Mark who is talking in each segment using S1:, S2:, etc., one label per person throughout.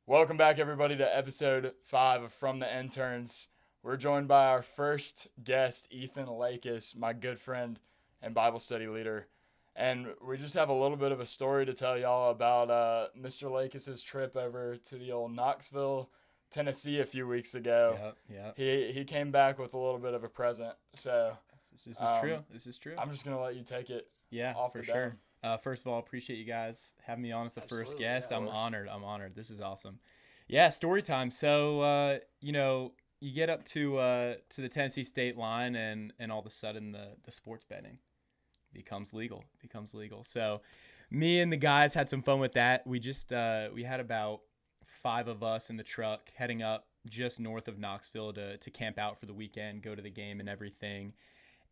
S1: Welcome back, everybody, to episode 5 of From the Interns. We're joined by our first guest, Ethan Lakis, my good friend and Bible study leader. And we just have a little bit of a story to tell y'all about Mr. Lakis' trip over to the old Knoxville, Tennessee a few weeks ago.
S2: Yep.
S1: He came back with a little bit of a present. So
S2: This is true. This is true.
S1: I'm just going to let you take it
S2: Yeah,
S1: off
S2: for
S1: the
S2: sure.
S1: dome.
S2: First of all, appreciate you guys having me on as the first
S1: Absolutely,
S2: guest.
S1: yeah,
S2: I'm
S1: of course.
S2: honored. I'm honored. This is awesome. Yeah, story time. So, you get up to the Tennessee state line, and all of a sudden the sports betting becomes legal. So, me and the guys had some fun with that. We had about 5 of us in the truck heading up just north of Knoxville to camp out for the weekend, go to the game and everything.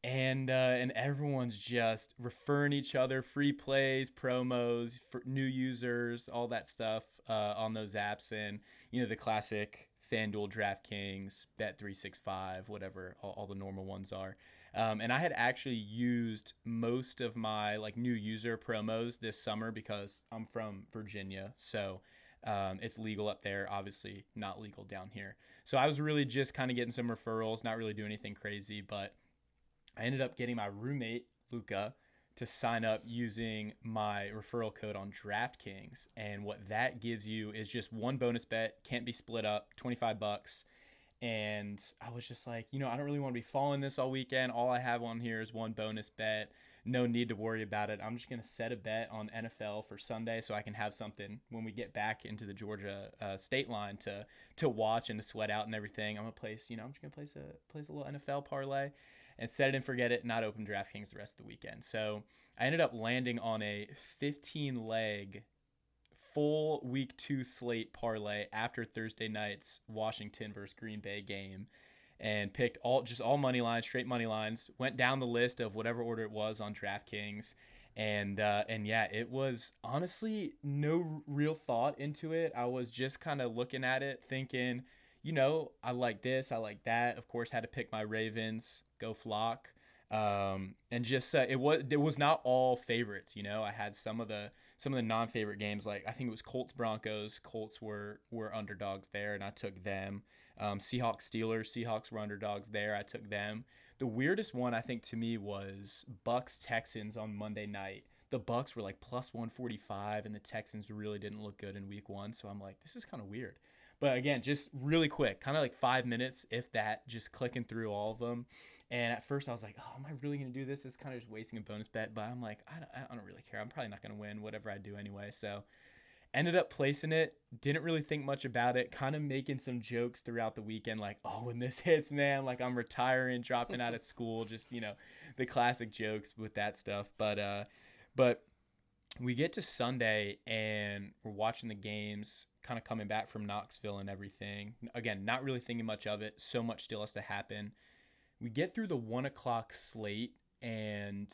S2: And everyone's just referring each other, free plays, promos for new users, all that stuff on those apps, and the classic FanDuel, DraftKings, Bet365, whatever all the normal ones are. And I had actually used most of my like new user promos this summer because I'm from Virginia, so it's legal up there. Obviously, not legal down here. So I was really just kind of getting some referrals, not really doing anything crazy, but I ended up getting my roommate, Luca, to sign up using my referral code on DraftKings. And what that gives you is just one bonus bet, can't be split up, 25 bucks. And I was just like, I don't really want to be following this all weekend. All I have on here is one bonus bet. No need to worry about it. I'm just going to set a bet on NFL for Sunday so I can have something when we get back into the Georgia state line to watch and to sweat out and everything. I'm going to place, I'm just going to place a little NFL parlay and set it and forget it, not open DraftKings the rest of the weekend. So I ended up landing on a 15 leg full week 2 slate parlay after Thursday night's Washington versus Green Bay game, and picked all money lines, straight money lines. Went down the list of whatever order it was on DraftKings, and yeah, it was honestly no real thought into it. I was just kind of looking at it, thinking, I like this, I like that. Of course, had to pick my Ravens, go flock. And just it was not all favorites. I had some of the non-favorite games, like I think it was Colts Broncos. Colts were underdogs there, and I took them. Seahawks Steelers. Seahawks were underdogs there. I took them. The weirdest one I think to me was Bucks Texans on Monday night. The Bucks were like plus 145, and the Texans really didn't look good in week 1. So I'm like, this is kind of weird. But again, just really quick, kind of like 5 minutes, if that, just clicking through all of them. And at first I was like, oh, am I really going to do this? It's kind of just wasting a bonus bet. But I'm like, I don't really care. I'm probably not going to win whatever I do anyway. So ended up placing it. Didn't really think much about it. Kind of making some jokes throughout the weekend. Like, oh, when this hits, man, like I'm retiring, dropping out of school. Just, the classic jokes with that stuff. But we get to Sunday and we're watching the games, kind of coming back from Knoxville and everything. Again, not really thinking much of it. So much still has to happen. We get through the 1 o'clock slate, and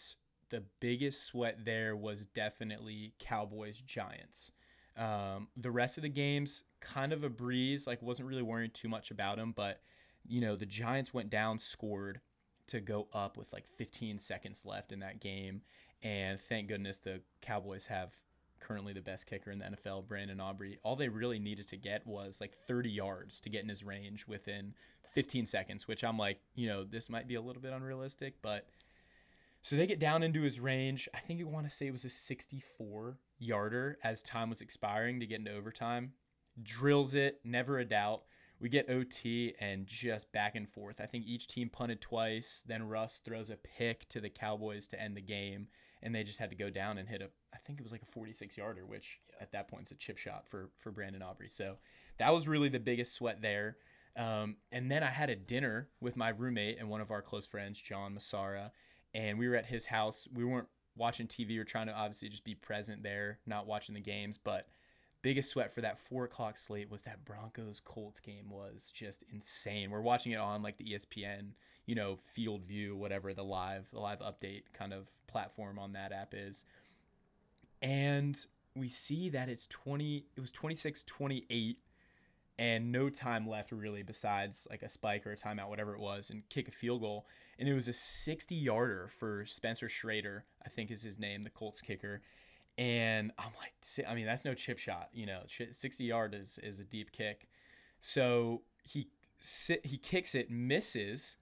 S2: the biggest sweat there was definitely Cowboys Giants. The rest of the games, kind of a breeze, like wasn't really worrying too much about them, but the Giants went down, scored to go up with like 15 seconds left in that game, and thank goodness the Cowboys have currently the best kicker in the NFL, Brandon Aubrey. All they really needed to get was like 30 yards to get in his range within 15 seconds, which I'm like, this might be a little bit unrealistic, but so they get down into his range. I think I want to say it was a 64 yarder as time was expiring to get into overtime. Drills it, never a doubt. We get OT and just back and forth. I think each team punted twice. Then Russ throws a pick to the Cowboys to end the game, and they just had to go down and hit I think it was like a 46 yarder, which at that point is a chip shot for Brandon Aubrey. So that was really the biggest sweat there. And then I had a dinner with my roommate and one of our close friends, John Massara, and we were at his house. We weren't watching TV. We were trying to obviously just be present there, not watching the games, but biggest sweat for that 4 o'clock slate was that Broncos Colts game was just insane. We're watching it on like the ESPN, Field View, whatever the live update kind of platform on that app is. And we see that it was 26-28 and no time left really besides like a spike or a timeout, whatever it was, and kick a field goal. And it was a 60 yarder for Spencer Schrader, I think is his name, the Colts kicker. And I'm like, I mean, that's no chip shot. 60-yard is a deep kick. So he kicks it, misses,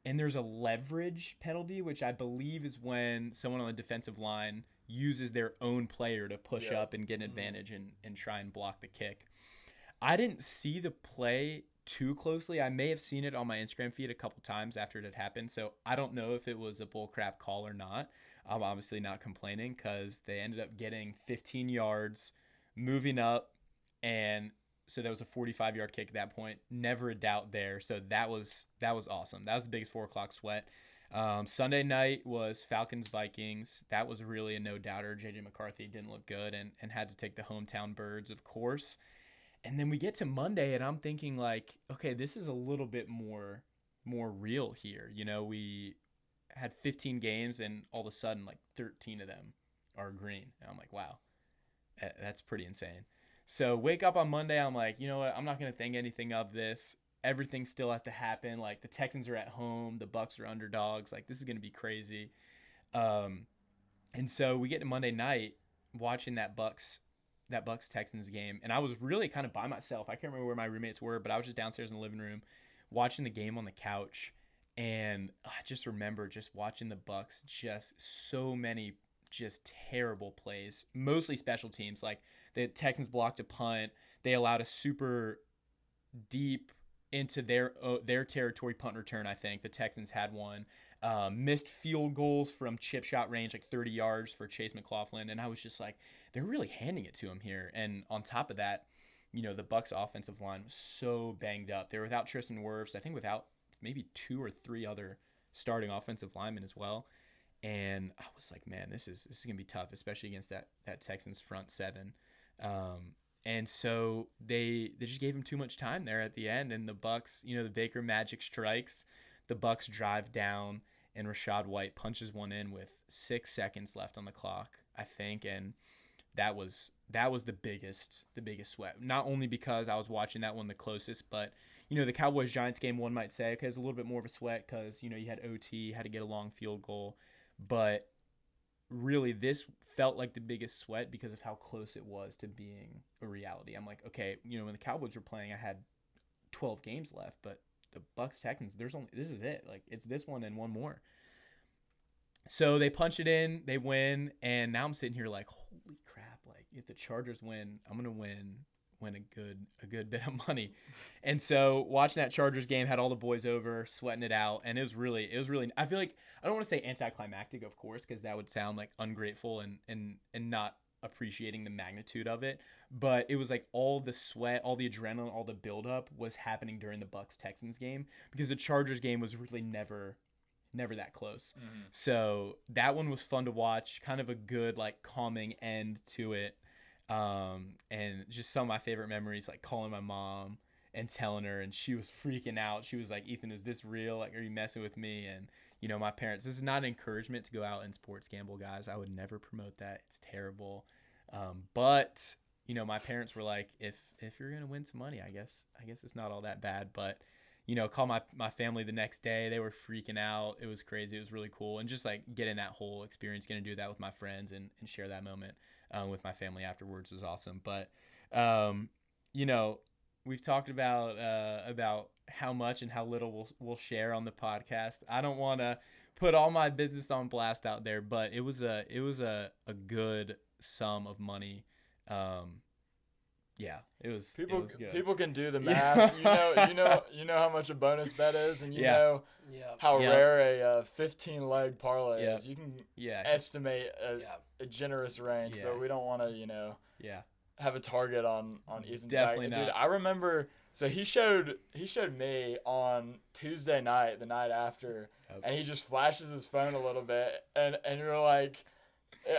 S2: and there's a leverage penalty, which I believe is when someone on the defensive line uses their own player to push up and get an advantage and try and block the kick. I didn't see the play too closely. I may have seen it on my Instagram feed a couple times after it had happened, so I don't know if it was a bullcrap call or not. I'm obviously not complaining because they ended up getting 15 yards, moving up, and so that was a 45-yard kick at that point. Never a doubt there. So that was awesome. That was the biggest 4 o'clock sweat. Sunday night was Falcons-Vikings. That was really a no-doubter. J.J. McCarthy didn't look good and had to take the hometown birds, of course. And then we get to Monday, and I'm thinking, like, okay, this is a little bit more real here. We had 15 games, and all of a sudden, like, 13 of them are green. And I'm like, wow, that's pretty insane. So wake up on Monday, I'm like, you know what? I'm not going to think anything of this. Everything still has to happen. Like, the Texans are at home. The Bucs are underdogs. Like, this is going to be crazy. And so we get to Monday night watching that Bucs-Texans game, and I was really kind of by myself. I can't remember where my roommates were, but I was just downstairs in the living room watching the game on the couch, and I just remember just watching the Bucs, just so many just terrible plays, mostly special teams. Like, the Texans blocked a punt. They allowed a super deep into their territory punt return, I think. The Texans had one. Missed field goals from chip shot range, like 30 yards for Chase McLaughlin. And I was just like, they're really handing it to him here. And on top of that, the Bucs offensive line was so banged up. They were without Tristan Wirfs, I think without maybe 2 or 3 other starting offensive linemen as well. And I was like, man, this is going to be tough, especially against that Texans front seven. And so they just gave him too much time there at the end. And the Bucs, the Baker magic strikes. The Bucs drive down, and Rachaad White punches one in with 6 seconds left on the clock, I think. And that was the biggest sweat. Not only because I was watching that one the closest, but the Cowboys-Giants game, one might say, okay, it was a little bit more of a sweat because you had OT, had to get a long field goal. But really, this felt like the biggest sweat because of how close it was to being a reality. I'm like, okay, when the Cowboys were playing, I had 12 games left, but the Bucs-Texans, this is it. Like, it's this one and one more. So they punch it in, they win, and now I'm sitting here like, holy crap! Like, if the Chargers win, I'm gonna win a good bit of money. And so watching that Chargers game, had all the boys over, sweating it out, and it was really. I feel like, I don't want to say anticlimactic, of course, because that would sound like ungrateful and not appreciating the magnitude of it. But it was like all the sweat, all the adrenaline, all the buildup was happening during the Bucs-Texans game, because the Chargers game was really never that close. Mm-hmm. So that one was fun to watch, kind of a good, like, calming end to it. And just some of my favorite memories, like calling my mom and telling her, and she was freaking out. She was like, Ethan, is this real? Like, are you messing with me? And, my parents, this is not an encouragement to go out and sports gamble, guys. I would never promote that. It's terrible. But, my parents were like, if you're going to win some money, I guess it's not all that bad. But, call my family the next day. They were freaking out. It was crazy. It was really cool. And just like getting that whole experience, going to do that with my friends and share that moment with my family afterwards was awesome. But, we've talked about how much and how little we'll share on the podcast. I don't want to put all my business on blast out there, but it was a good sum of money. Yeah, it was good.
S1: People can do the math. You know how much a bonus bet is, and you know how rare a 15-leg parlay is. You can estimate a generous range, but we don't want to have a target on Ethan's
S2: Definitely
S1: back.
S2: not.
S1: Dude, I remember. So he showed me on Tuesday night, the night after, and he just flashes his phone a little bit, and you're like,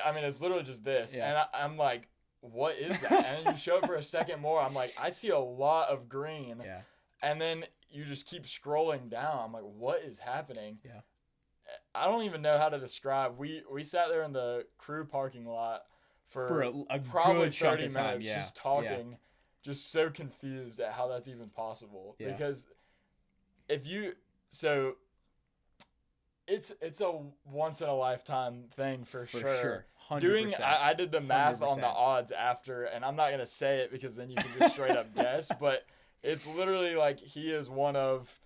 S1: I mean, it's literally just this, and I'm like, what is that? And then you show it for a second more. I'm like, I see a lot of green.
S2: Yeah.
S1: And then you just keep scrolling down. I'm like, what is happening?
S2: Yeah.
S1: I don't even know how to describe. We sat there in the crew parking lot for
S2: a
S1: probably
S2: good chunk
S1: 30
S2: of time.
S1: minutes just talking, just so confused at how that's even possible.
S2: Yeah.
S1: Because it's a once in a lifetime thing for sure.
S2: 100%.
S1: I did the math on the
S2: 100%.
S1: odds after, and I'm not gonna say it because then you can just straight up guess, but it's literally like he is one of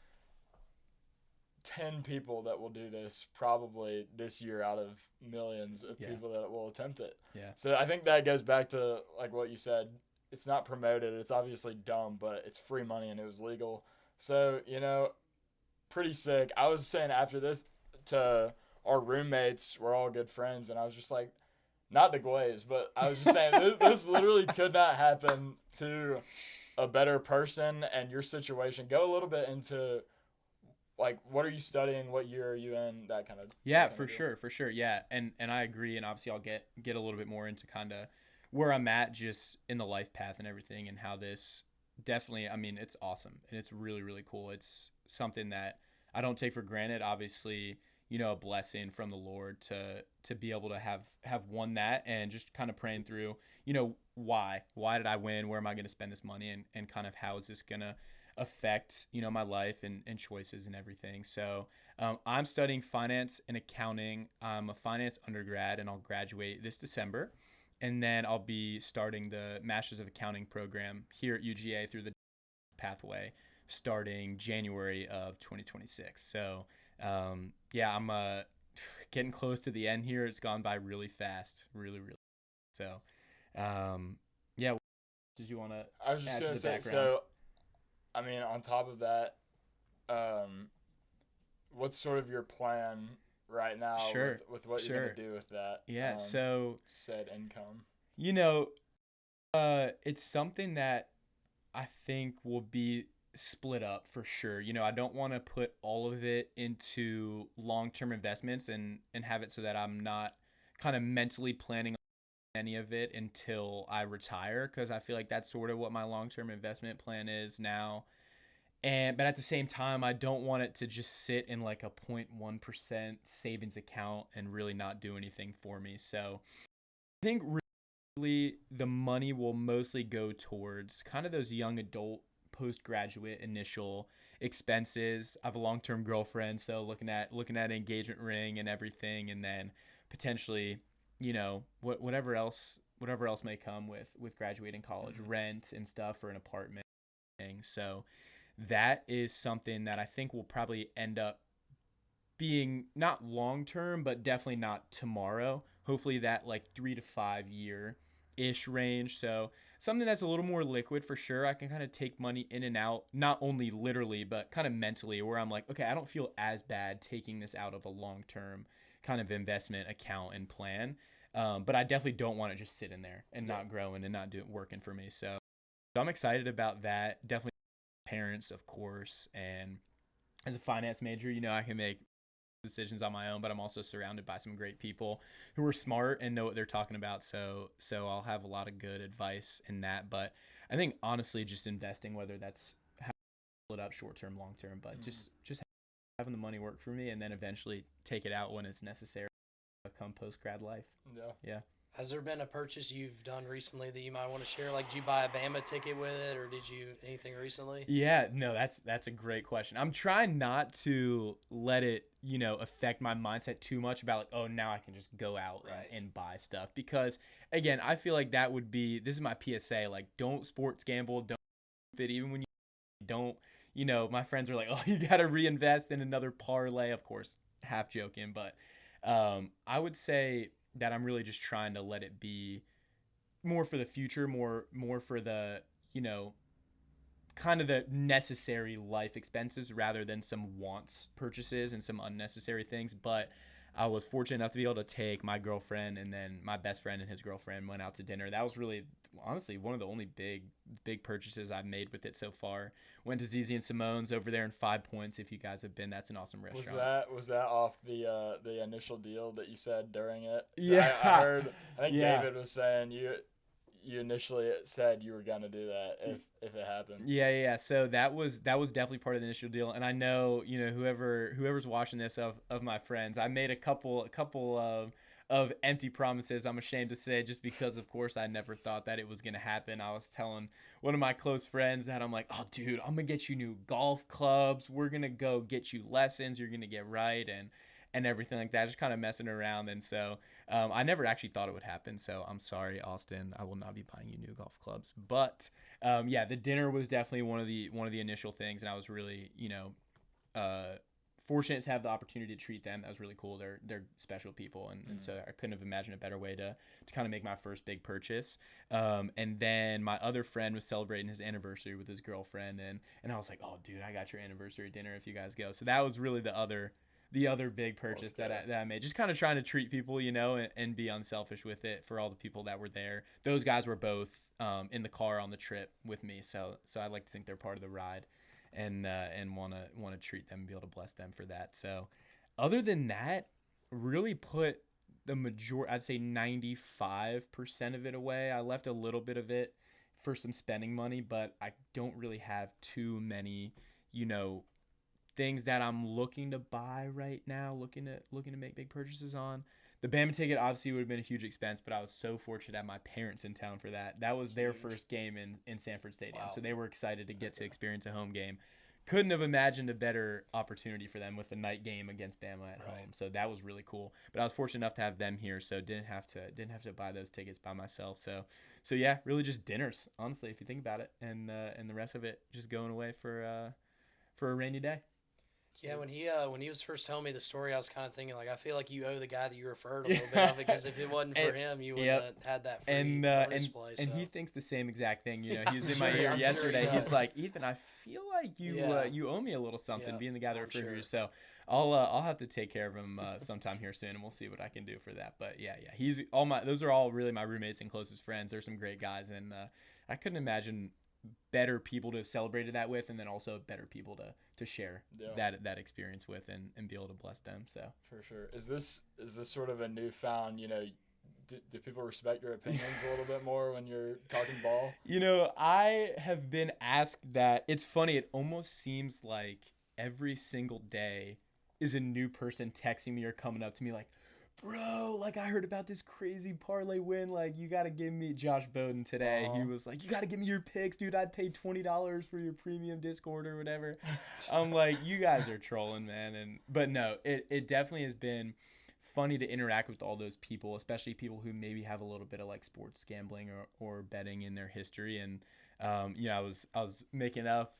S1: 10 people that will do this probably this year out of millions of people that will attempt it.
S2: Yeah.
S1: So I think that goes back to like what you said. It's not promoted. It's obviously dumb, but it's free money and it was legal. So, pretty sick. I was saying after this to our roommates, we're all good friends, and I was just like, not to glaze, but I was just saying this literally could not happen to a better person and your situation. Go a little bit into like, what are you studying? What year are you in? That kind of.
S2: Yeah, for sure. Yeah, and I agree, and obviously I'll get a little bit more into kind of where I'm at just in the life path and everything, and how this definitely. I mean, it's awesome and it's really really cool. It's something that I don't take for granted. Obviously, a blessing from the Lord to be able to have won that, and just kind of praying through, why did I win? Where am I going to spend this money, and kind of how is this gonna affect my life and choices and everything. So I'm studying finance and accounting. I'm a finance undergrad, and I'll graduate this December, and then I'll be starting the Masters of Accounting program here at UGA through the pathway starting January of 2026. So I'm getting close to the end here. It's gone by really fast, really so did you want to
S1: I was just
S2: add
S1: gonna
S2: to the
S1: say,
S2: background?
S1: so I mean, on top of that, what's sort of your plan right now with what you're going to do with that?
S2: Yeah, so
S1: said income.
S2: It's something that I think will be split up for sure. I don't want to put all of it into long-term investments and have it so that I'm not kind of mentally planning any of it until I retire, because I feel like that's sort of what my long-term investment plan is now. But at the same time, I don't want it to just sit in like a 0.1% savings account and really not do anything for me. So I think really the money will mostly go towards kind of those young adult postgraduate initial expenses. I have a long-term girlfriend, so looking at engagement ring and everything, and then potentially whatever else may come with graduating college, rent and stuff for an apartment. So that is something that I think will probably end up being not long term, but definitely not tomorrow. Hopefully that like 3 to 5 year ish range. So something that's a little more liquid for sure. I can kind of take money in and out, not only literally, but kind of mentally, where I'm like, okay, I don't feel as bad taking this out of a long term kind of investment account and plan. But I definitely don't want to just sit in there and not growing and not working for me. So I'm excited about that. Definitely parents, of course. And as a finance major, I can make decisions on my own, but I'm also surrounded by some great people who are smart and know what they're talking about. So I'll have a lot of good advice in that. But I think honestly, just investing, whether that's how to split up short term, long term, but just having the money work for me, and then eventually take it out when it's necessary. Come post grad life. Yeah.
S3: Has there been a purchase you've done recently that you might want to share? Like, did you buy a Bama ticket with it, or did you anything recently?
S2: Yeah, no, that's a great question. I'm trying not to let it, affect my mindset too much about like, oh, now I can just go out and buy stuff, because again, I feel like this is my PSA. Like, don't sports gamble, don't fit even when you don't. My friends are like, oh, you got to reinvest in another parlay. Of course, half joking, but I would say that I'm really just trying to let it be more for the future, more for the, kind of the necessary life expenses rather than some wants purchases and some unnecessary things. But I was fortunate enough to be able to take my girlfriend, and then my best friend and his girlfriend went out to dinner. That was really, honestly, one of the only big purchases I've made with it so far. Went to ZZ and Simone's over there in 5 Points. If you guys have been, that's an awesome restaurant.
S1: Was that off the initial deal that you said during it?
S2: Yeah,
S1: I heard. I think David was saying you initially said you were gonna do that if it happened.
S2: Yeah. So that was definitely part of the initial deal, and I know whoever's watching this of my friends, I made a couple of empty promises, I'm ashamed to say, just because of course I never thought that it was gonna happen. I was telling one of my close friends that I'm like, oh dude, I'm gonna get you new golf clubs. We're gonna go get you lessons. You're gonna get right, and everything like that, just kind of messing around. And so I never actually thought it would happen. So I'm sorry, Austin. I will not be buying you new golf clubs. But yeah, the dinner was definitely one of the initial things, and I was really, fortunate to have the opportunity to treat them. That was really cool. They're special people, and so I couldn't have imagined a better way to kind of make my first big purchase. And then my other friend was celebrating his anniversary with his girlfriend, and I was like, oh dude, I got your anniversary dinner if you guys go. So that was really the other big purchase that I made. Just kind of trying to treat people, and be unselfish with it for all the people that were there. Those guys were both in the car on the trip with me, so I like to think they're part of the ride. And want to treat them and be able to bless them for that. So other than that, really put the I'd say 95% of it away. I left a little bit of it for some spending money, but I don't really have too many, things that I'm looking to buy right now, looking to make big purchases on. The Bama ticket obviously would have been a huge expense, but I was so fortunate to have my parents in town for that. That was their first game in Sanford Stadium, so they were excited to get to experience a home game. Couldn't have imagined a better opportunity for them with the night game against Bama at home. So that was really cool. But I was fortunate enough to have them here, so didn't have to buy those tickets by myself. So yeah, really just dinners, honestly, if you think about it, and the rest of it just going away for a rainy day.
S3: Yeah, when he was first telling me the story, I was kind of thinking, like, I feel like you owe the guy that you referred a little bit of it, because if it wasn't for him, you wouldn't have had that free bonus play.
S2: And he thinks the same exact thing. He was in my ear yesterday. He's like, Ethan, I feel like you owe me a little something, being the guy that referred you. So I'll have to take care of him sometime here soon, and we'll see what I can do for that. But yeah, those are all really my roommates and closest friends. They're some great guys, and I couldn't imagine better people to celebrate that with, and then also better people to share that experience with, and be able to bless them. So
S1: for sure. Is this sort of a newfound, do people respect your opinions a little bit more when you're talking ball?
S2: I have been asked that. It's funny, it almost seems like every single day is a new person texting me or coming up to me like, bro, like, I heard about this crazy parlay win. Like, you got to give me Josh Bowden today. He was like, you got to give me your picks, dude. I'd pay $20 for your premium Discord or whatever. I'm like, you guys are trolling, man. But no, it definitely has been funny to interact with all those people, especially people who maybe have a little bit of like sports gambling or betting in their history. And, I was making up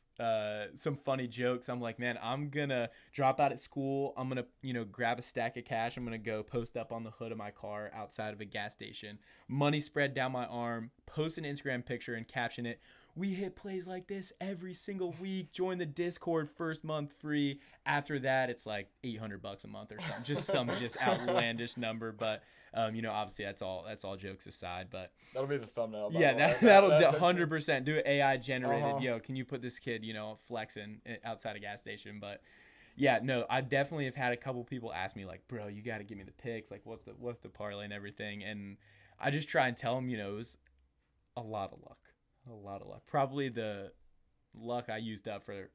S2: some funny jokes. I'm like, man, I'm gonna drop out at school. I'm gonna grab a stack of cash. I'm gonna go post up on the hood of my car outside of a gas station, money spread down my arm, post an Instagram picture and caption it, we hit plays like this every single week. Join the Discord, first month free. After that, it's like $800 a month or something. Just some outlandish number. But obviously that's all jokes aside. But
S1: that'll be the thumbnail.
S2: That'll 100% do it. AI generated. Yo, can you put this kid flexing outside a gas station? But yeah, no, I definitely have had a couple people ask me like, bro, you got to give me the picks. Like, what's the parlay and everything? And I just try and tell them, it was a lot of luck. Probably the luck I used up for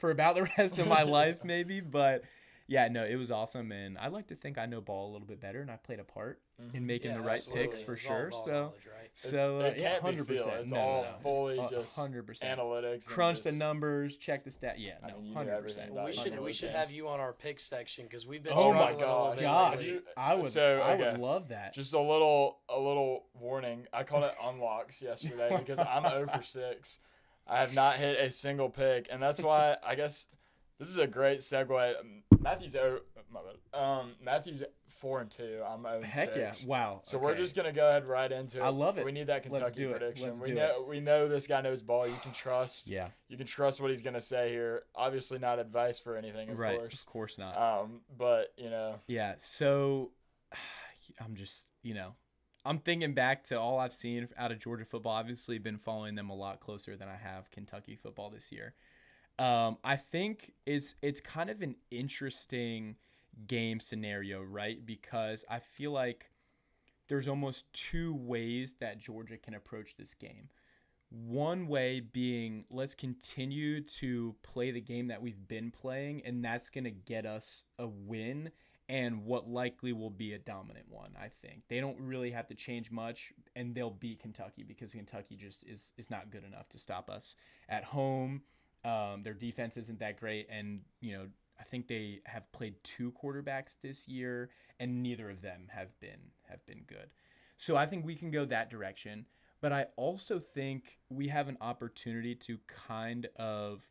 S2: about the rest of my life, maybe. But yeah, no, it was awesome, and I like to think I know ball a little bit better, and I played a part in making the right picks for sure. So,
S1: it can't 100%. It's all fully just
S2: 100%
S1: analytics.
S2: Crunch the numbers, check the stat. Yeah, no, 100%.
S3: Well, we should have you on our pick section, because we've been
S1: oh
S3: struggling
S1: my
S3: a little
S2: gosh,
S3: bit lately.
S2: I would love that.
S1: Just a little warning. I called it unlocks yesterday because I'm 0 for 6. I have not hit a single pick, and that's why I guess this is a great segue. Matthew's 4-2. I'm 0 and 6.
S2: Heck yeah! Wow.
S1: So we're just gonna go ahead right into it.
S2: I love it.
S1: We need that Kentucky prediction. We
S2: it.
S1: know this guy knows ball. You can trust.
S2: Yeah.
S1: You can trust what he's gonna say here. Obviously, not advice for anything, of course.
S2: Of course not.
S1: But
S2: Yeah. So, I'm just I'm thinking back to all I've seen out of Georgia football. Obviously, been following them a lot closer than I have Kentucky football this year. I think it's kind of an interesting game scenario, right? Because I feel like there's almost two ways that Georgia can approach this game. One way being, let's continue to play the game that we've been playing, and that's going to get us a win, and what likely will be a dominant one, I think. They don't really have to change much, and they'll beat Kentucky because Kentucky just is not good enough to stop us at home. Their defense isn't that great, and I think they have played 2 quarterbacks this year, and neither of them have been good. So I think we can go that direction. But I also think we have an opportunity to kind of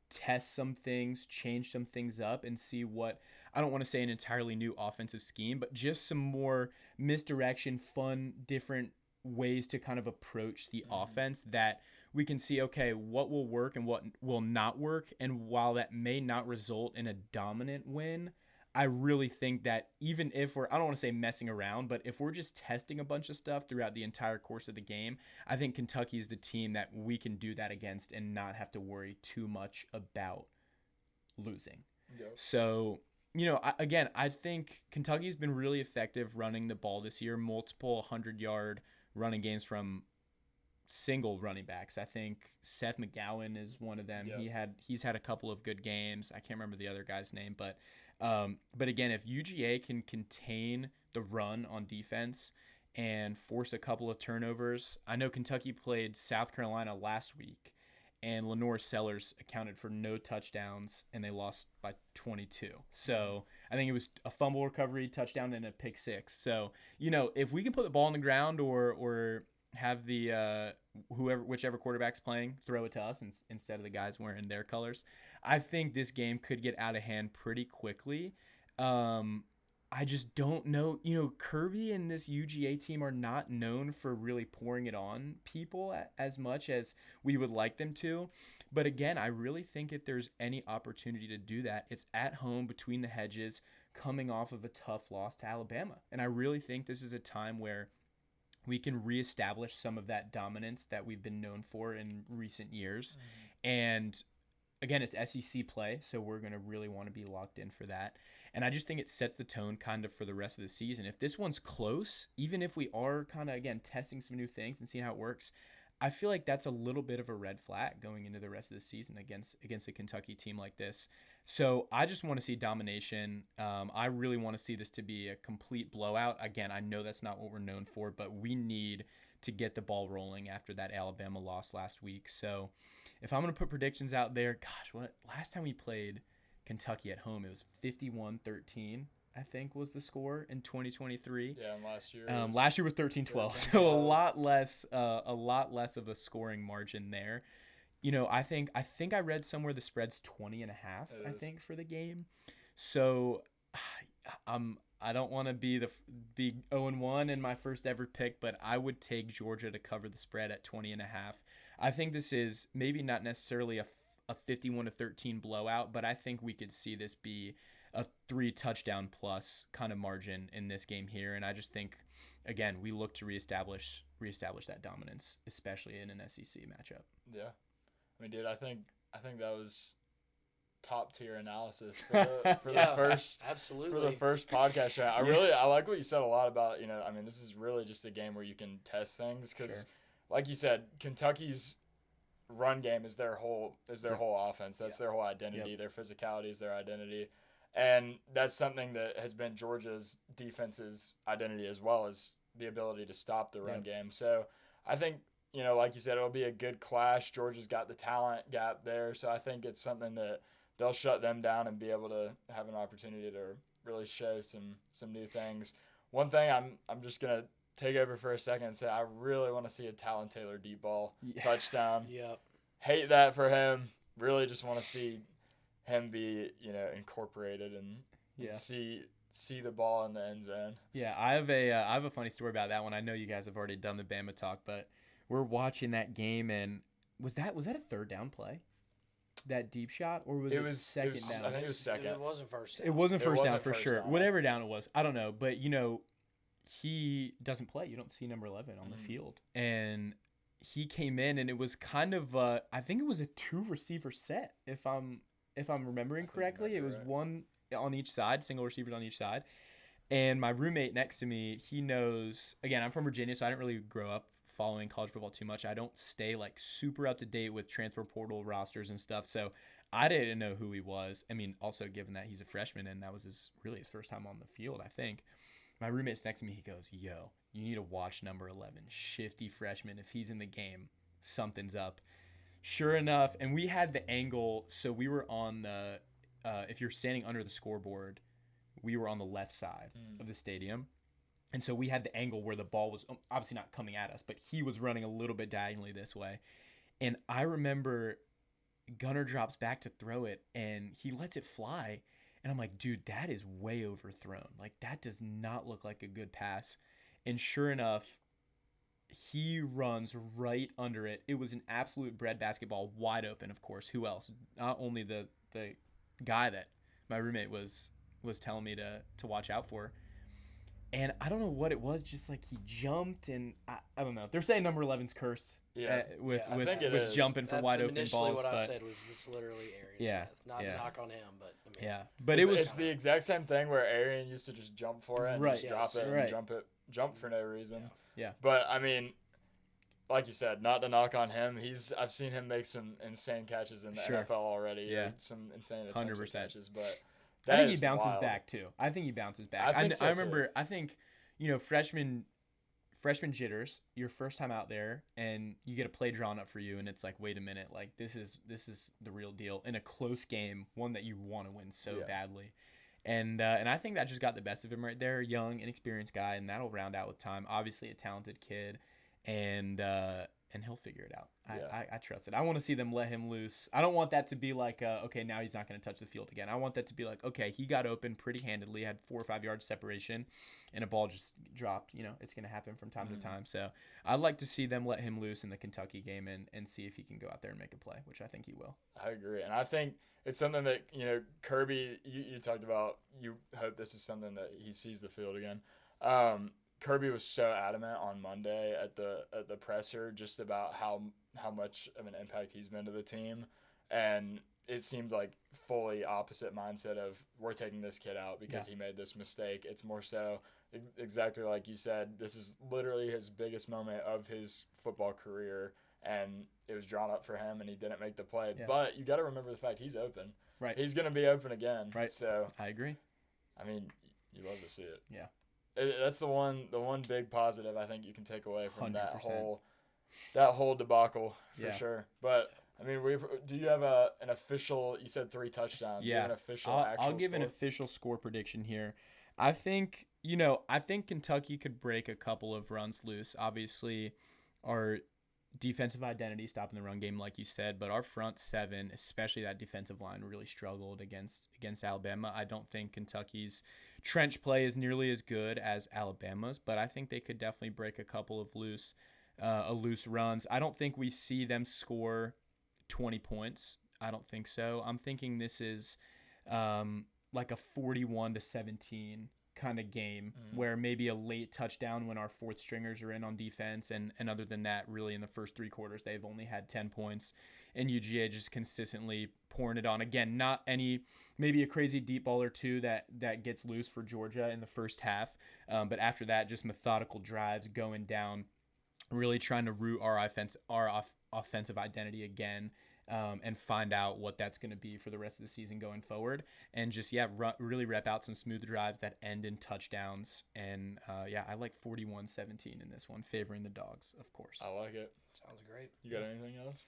S2: test some things, change some things up, and see what, I don't want to say an entirely new offensive scheme, but just some more misdirection, fun, different ways to kind of approach the offense that we can see, okay, what will work and what will not work. And while that may not result in a dominant win, I really think that even if I don't want to say messing around, but if we're just testing a bunch of stuff throughout the entire course of the game, I think Kentucky is the team that we can do that against and not have to worry too much about losing. Yep. So, I think Kentucky's been really effective running the ball this year, multiple 100-yard running games from single running backs. I think Seth McGowan is one of them. Yep. He's had a couple of good games. I can't remember the other guy's name, but again, if UGA can contain the run on defense and force a couple of turnovers, I know Kentucky played South Carolina last week, and Lenore Sellers accounted for no touchdowns, and they lost by 22. So I think it was a fumble recovery, touchdown, and a pick six. So, if we can put the ball on the ground or have the whichever quarterback's playing throw it to us instead of the guys wearing their colors, I think this game could get out of hand pretty quickly. I just don't know. Kirby and this UGA team are not known for really pouring it on people as much as we would like them to. But again, I really think if there's any opportunity to do that, it's at home between the hedges, coming off of a tough loss to Alabama. And I really think this is a time where we can reestablish some of that dominance that we've been known for in recent years. And again, it's SEC play, so we're going to really want to be locked in for that. And I just think it sets the tone kind of for the rest of the season. If this one's close, even if we are kind of, again, testing some new things and seeing how it works, I feel like that's a little bit of a red flag going into the rest of the season against a Kentucky team like this. So I just want to see domination. I really want to see this to be a complete blowout. Again, I know that's not what we're known for, but we need to get the ball rolling after that Alabama loss last week. So if I'm going to put predictions out there, last time we played Kentucky at home, it was 51-13. I think was the score in 2023.
S1: Yeah, and
S2: last year was 13-12. So a lot less of a scoring margin there. I think I read somewhere the spread's 20.5, I think, for the game. So I don't want to be 0-1 in my first ever pick, but I would take Georgia to cover the spread at 20.5. I think this is maybe not necessarily a 51-13 blowout, but I think we could see this be a 3 touchdown plus kind of margin in this game here. And I just think, again, we look to reestablish that dominance, especially in an SEC matchup.
S1: Yeah. I mean, dude, I think that was top tier analysis for the first
S3: absolutely
S1: for the first podcast show. I like what you said a lot about, I mean, this is really just a game where you can test things because like you said, Kentucky's run game is their whole offense. That's their whole identity. Their physicality is their identity. And that's something that has been Georgia's defense's identity as well, as the ability to stop the run game. So I think, like you said, it'll be a good clash. Georgia's got the talent gap there. So I think it's something that they'll shut them down and be able to have an opportunity to really show some new things. One thing I'm just going to take over for a second and say I really want to see a Talon Taylor deep ball touchdown.
S3: Yep.
S1: Hate that for him. Really just want to see him be, incorporated and see the ball in the end zone.
S2: Yeah, I have a funny story about that one. I know you guys have already done the Bama talk, but we're watching that game, and was that a third down play? That deep shot, or was it second down?
S1: I think it was second.
S3: It wasn't first down.
S2: It wasn't first down for sure. Whatever down it was, I don't know, but he doesn't play. You don't see number 11 on the field, and he came in, and it was kind of I think it was a 2-receiver set, if I'm remembering correctly. It was one on each side, single receivers on each side. And my roommate next to me, he knows, again, I'm from Virginia, so I didn't really grow up following college football too much. I don't stay super up to date with transfer portal rosters and stuff. So I didn't know who he was. I mean, also given that he's a freshman and that was his first time on the field, I think. My roommate's next to me, he goes, "Yo, you need to watch number 11, shifty freshman. If he's in the game, something's up." Sure enough, and we had the angle, so we were on the if you're standing under the scoreboard, we were on the left side of the stadium. And so we had the angle where the ball was obviously not coming at us, but he was running a little bit diagonally this way. And I remember Gunner drops back to throw it, and he lets it fly. And I'm like, dude, that is way overthrown. Like, that does not look like a good pass. And sure enough, he runs right under it. It was an absolute breadbasket ball, wide open, of course. Who else? Not only the guy that my roommate was telling me to watch out for. And I don't know what it was, just like he jumped, and I don't know. They're saying number 11's cursed.
S1: Yeah,
S2: with
S1: is.
S2: Jumping for wide open balls.
S3: Initially, what
S2: I
S3: said was this literally Arian Smith. Not a knock on him, but I mean,
S2: but
S1: it's the exact same thing where Arian used to just jump for it and just drop it and jump for no reason.
S2: Yeah.
S1: But I mean, like you said, not to knock on him. I've seen him make some insane catches in the NFL already.
S2: Yeah,
S1: some insane attempts at catches, but.
S2: I think he bounces back too. I think he bounces back. I remember. I think, freshman jitters. Your first time out there, and you get a play drawn up for you, and it's like, wait a minute, like this is the real deal in a close game, one that you want to win so badly, and I think that just got the best of him right there. Young, inexperienced guy, and that'll round out with time. Obviously, a talented kid, and he'll figure it out. I trust it. I want to see them let him loose. I don't want that to be like, okay, now he's not going to touch the field again. I want that to be like, okay, he got open pretty handedly, had 4 or 5 yards separation, and a ball just dropped. It's going to happen from time to time. So I'd like to see them let him loose in the Kentucky game and see if he can go out there and make a play, which I think he will.
S1: I agree. And I think it's something that, Kirby, you talked about, you hope this is something that he sees the field again. Kirby was so adamant on Monday at the presser just about how much of an impact he's been to the team, and it seemed like fully opposite mindset of we're taking this kid out because he made this mistake. It's more so exactly like you said. This is literally his biggest moment of his football career, and it was drawn up for him, and he didn't make the play. Yeah. But you got to remember the fact he's open.
S2: Right.
S1: He's going to be open again.
S2: Right.
S1: So
S2: I agree.
S1: I mean, you love to see it.
S2: Yeah.
S1: That's the one big positive I think you can take away from 100%. that whole debacle for sure. But I mean, do you have an official? You said 3 touchdowns.
S2: Yeah,
S1: do you have an official.
S2: I'll give an official score prediction here. I think Kentucky could break a couple of runs loose. Obviously, our defensive identity stopping the run game, like you said, but our front 7, especially that defensive line, really struggled against Alabama. I don't think Kentucky's trench play is nearly as good as Alabama's, but I think they could definitely break a couple of loose runs. I don't think we see them score 20 points. I don't think so. I'm thinking this is like a 41-17 kind of game where maybe a late touchdown when our 4th stringers are in on defense, and other than that, really in the first 3 quarters they've only had 10 points, and UGA just consistently pouring it on. Again, not any, maybe a crazy deep ball or 2 that gets loose for Georgia in the first half, but after that, just methodical drives going down, really trying to root our offensive identity again. And find out what that's going to be for the rest of the season going forward. And just, really rep out some smooth drives that end in touchdowns. And, I like 41-17 in this one, favoring the Dawgs, of course.
S1: I like it.
S3: Sounds great.
S1: You got anything else?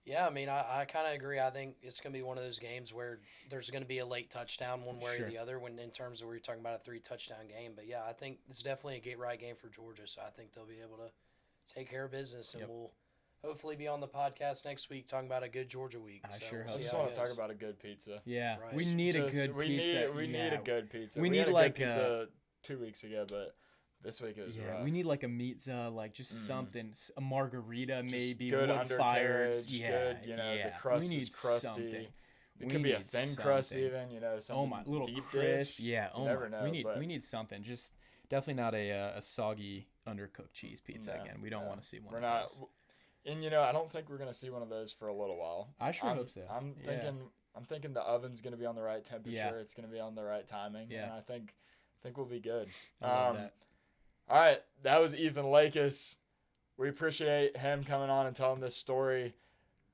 S3: Yeah, I mean, I kind of agree. I think it's going to be one of those games where there's going to be a late touchdown one way or the other when in terms of we're talking about a 3-touchdown game. But, yeah, I think it's definitely a get-right game for Georgia. So I think they'll be able to take care of business, and we'll hopefully be on the podcast next week talking about a good Georgia week.
S2: I sure
S1: hope. I just want to talk about a good pizza.
S2: Yeah,
S3: right.
S2: We need a good pizza.
S1: We need a good pizza.
S2: We need
S1: had
S2: like
S1: good pizza 2 weeks ago, but this week it was rough.
S2: We need like a pizza, like just something, a margarita
S1: just
S2: maybe,
S1: good
S2: underfired.
S1: Good, the crust is crusty.
S2: Something.
S1: It could be a thin crust even, something
S2: little
S1: deep
S2: crisp.
S1: dish.
S2: Yeah,
S1: never know.
S2: We need something. Just definitely not a soggy, undercooked cheese pizza again. We don't want to see one.
S1: We're not. And I don't think we're gonna see one of those for a little while.
S2: I sure hope so.
S1: I'm thinking the oven's gonna be on the right temperature. Yeah. It's gonna be on the right timing. Yeah. And I think we'll be good.
S2: I love that.
S1: All right, that was Ethan Lakis. We appreciate him coming on and telling this story.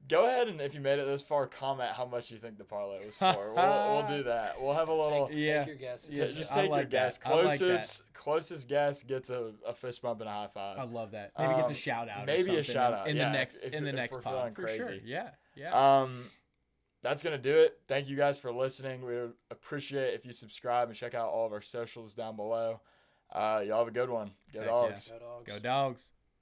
S1: Go ahead and if you made it this far, comment how much you think the parlay was for. We'll do that. We'll have a little.
S3: Take your guess.
S1: Just take your guess. Closest guess gets a fist bump and a high five.
S2: I love that. Maybe gets a shout out.
S1: Maybe a shout out
S2: in the next pod
S1: for
S2: for
S1: crazy.
S2: sure. Yeah.
S1: that's going to do it. Thank you guys for listening. We would appreciate if you subscribe and check out all of our socials down below. Y'all have a good one. Go
S2: Heck
S1: Dogs.
S2: yeah.
S3: Go Dogs.
S2: Go Dogs.